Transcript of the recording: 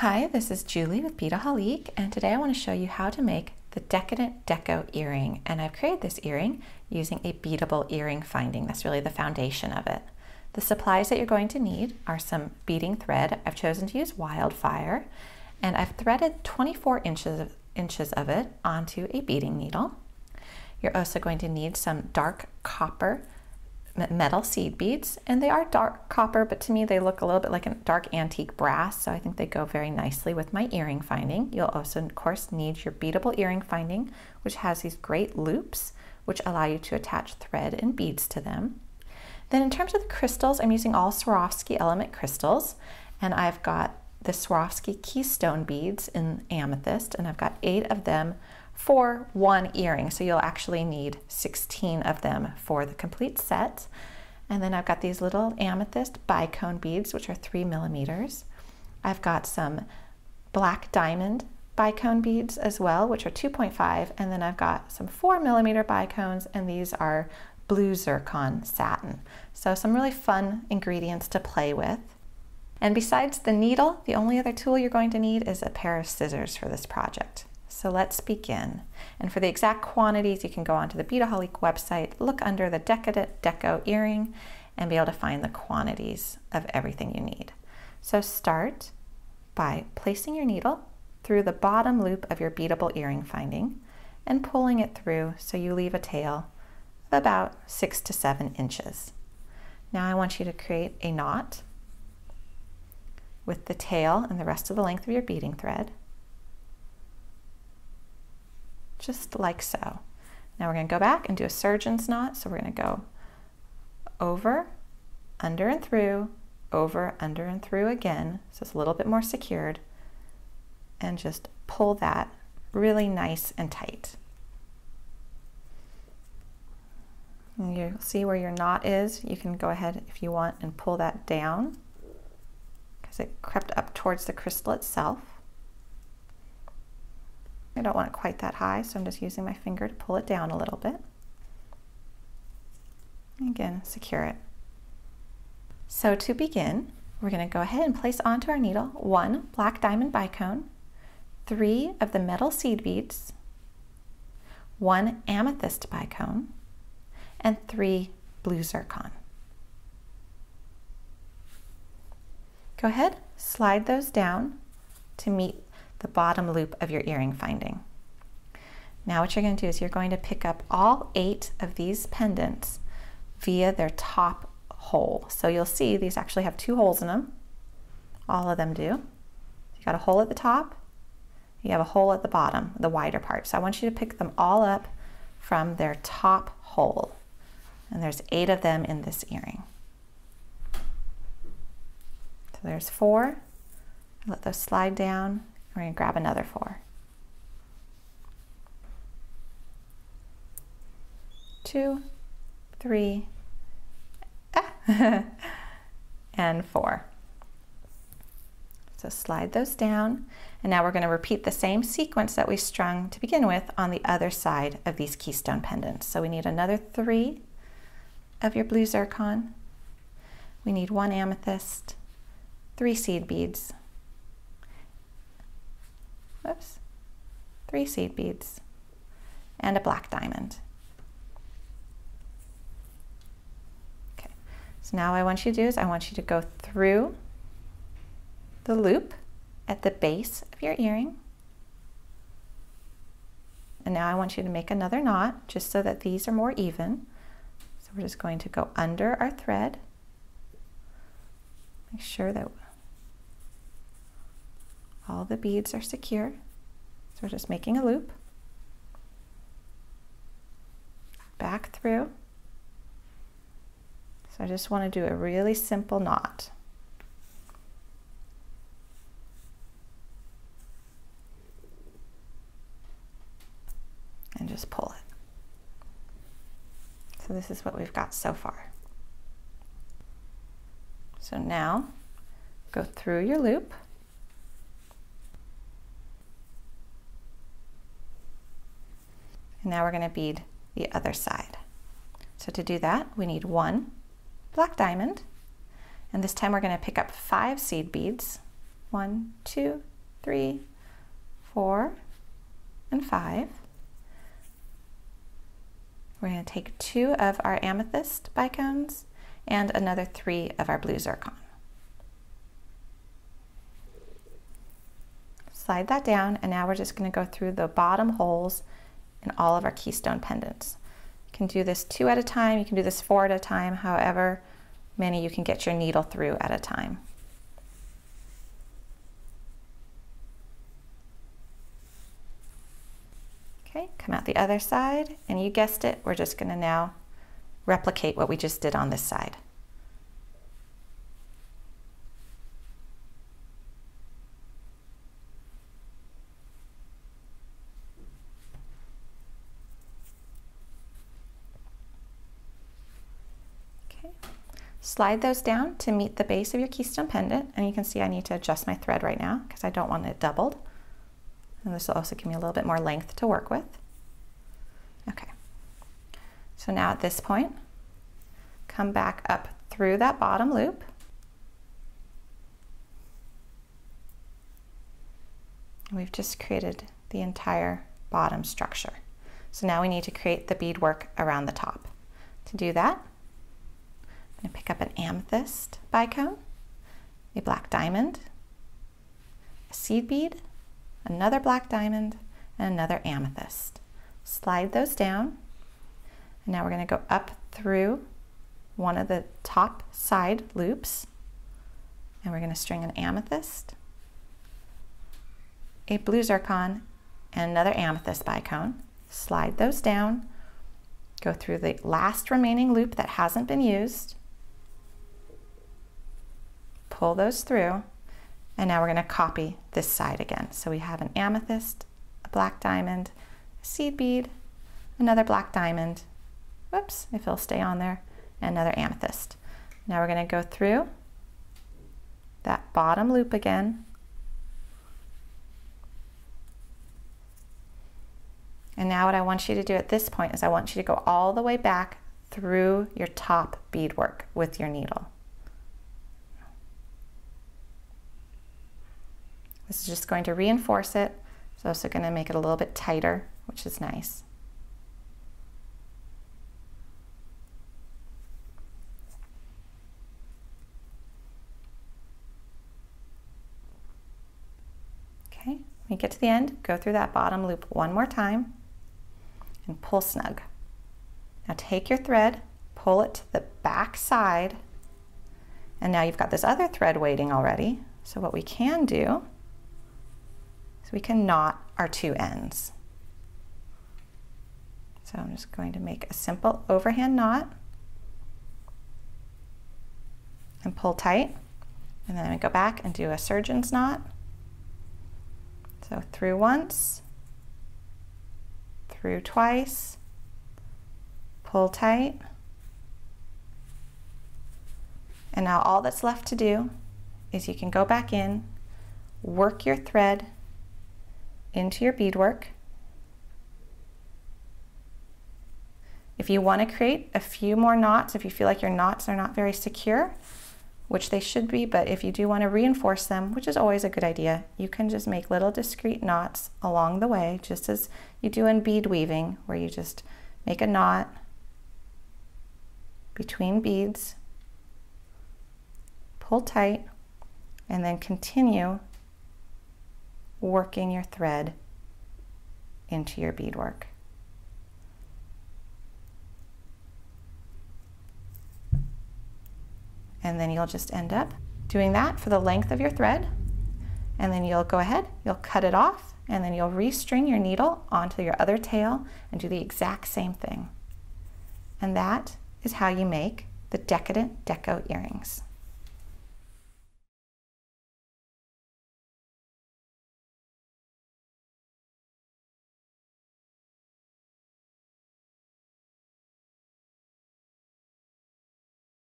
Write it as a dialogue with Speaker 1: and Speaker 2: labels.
Speaker 1: Hi, this is Julie with Beadaholique, and today I want to show you how to make the Decadent Deco earring. And I've created this earring using a beadable earring finding. That's really the foundation of it. The supplies that you're going to need are some beading thread. I've chosen to use Wildfire, and I've threaded 24 inches of it onto a beading needle. You're also going to need some dark copper metal seed beads, and they are dark copper, but to me they look a little bit like a dark antique brass, so I think they go very nicely with my earring finding. You'll also of course need your beadable earring finding, which has these great loops which allow you to attach thread and beads to them. Then in terms of the crystals, I'm using all Swarovski element crystals, and I've got the Swarovski keystone beads in amethyst, and I've got 8 of them for one earring, so you'll actually need 16 of them for the complete set. And then I've got these little amethyst bicone beads, which are 3 millimeters. I've got some black diamond bicone beads as well, which are 2.5, and then I've got some 4 millimeter bicones, and these are blue zircon satin. So some really fun ingredients to play with. And besides the needle, the only other tool you're going to need is a pair of scissors for this project. So let's begin. And for the exact quantities, you can go onto the Beadaholique website, look under the Decadent Deco earring, and be able to find the quantities of everything you need. So start by placing your needle through the bottom loop of your beadable earring finding and pulling it through so you leave a tail of about 6 to 7 inches. Now I want you to create a knot with the tail and the rest of the length of your beading thread, just like so. Now we're going to go back and do a surgeon's knot. So we're going to go over, under and through, over, under and through again, so it's a little bit more secured, and just pull that really nice and tight. And you'll see where your knot is. You can go ahead if you want and pull that down because it crept up towards the crystal itself. I don't want it quite that high, so I'm just using my finger to pull it down a little bit. Again, secure it. So to begin, we're going to go ahead and place onto our needle 1 black diamond bicone, 3 of the metal seed beads, 1 amethyst bicone, and 3 blue zircon. Go ahead, slide those down to meet the bottom loop of your earring finding. Now what you're going to do is you're going to pick up all 8 of these pendants via their top hole. So you'll see these actually have 2 holes in them. All of them do. You got a hole at the top, you have a hole at the bottom, the wider part. So I want you to pick them all up from their top hole. And there's 8 of them in this earring. So there's 4. Let those slide down. We're going to grab another 4. 2, 3, and 4. So slide those down, and now we're going to repeat the same sequence that we strung to begin with on the other side of these keystone pendants. So we need another 3 of your blue zircon. We need 1 amethyst, 3 seed beads, 3 seed beads, and a black diamond. Okay, so now what I want you to do is I want you to go through the loop at the base of your earring. And now I want you to make another knot just so that these are more even. So we're just going to go under our thread. Make sure that all the beads are secure. So we're just making a loop. Back through. So I just want to do a really simple knot. And just pull it. So this is what we've got so far. So now go through your loop. And now we're going to bead the other side. So to do that, we need 1 black diamond, and this time we're going to pick up 5 seed beads, 1, 2, 3, 4, and 5. We're going to take 2 of our amethyst bicones and another 3 of our blue zircon. Slide that down, and now we're just going to go through the bottom holes in all of our keystone pendants. You can do this 2 at a time, you can do this 4 at a time, however many you can get your needle through at a time. Okay, come out the other side, and you guessed it, we're just going to now replicate what we just did on this side. Slide those down to meet the base of your keystone pendant, and you can see I need to adjust my thread right now because I don't want it doubled. And this will also give me a little bit more length to work with. Okay, so now at this point, come back up through that bottom loop. And we've just created the entire bottom structure. So now we need to create the beadwork around the top. To do that, I'm going to pick up an amethyst bicone, a black diamond, a seed bead, another black diamond, and another amethyst. Slide those down, and now we're going to go up through one of the top side loops, and we're going to string an amethyst, a blue zircon, and another amethyst bicone. Slide those down, go through the last remaining loop that hasn't been used, pull those through, and now we're going to copy this side again. So we have an amethyst, a black diamond, a seed bead, another black diamond, whoops, if it'll stay on there, and another amethyst. Now we're going to go through that bottom loop again, and now what I want you to do at this point is I want you to go all the way back through your top beadwork with your needle. This is just going to reinforce it. It's also going to make it a little bit tighter, which is nice. Okay, when you get to the end, go through that bottom loop one more time and pull snug. Now take your thread, pull it to the back side, and now you've got this other thread waiting already. So what we can do, so we can knot our 2 ends. So I'm just going to make a simple overhand knot and pull tight, and then I go back and do a surgeon's knot. So through once, through twice, pull tight, and now all that's left to do is you can go back in, work your thread into your beadwork. If you want to create a few more knots, if you feel like your knots are not very secure, which they should be, but if you do want to reinforce them, which is always a good idea, you can just make little discrete knots along the way, just as you do in bead weaving, where you just make a knot between beads, pull tight, and then continue working your thread into your beadwork. And then you'll just end up doing that for the length of your thread, and then you'll go ahead, you'll cut it off, and then you'll restring your needle onto your other tail and do the exact same thing. And that is how you make the Decadent Deco earrings.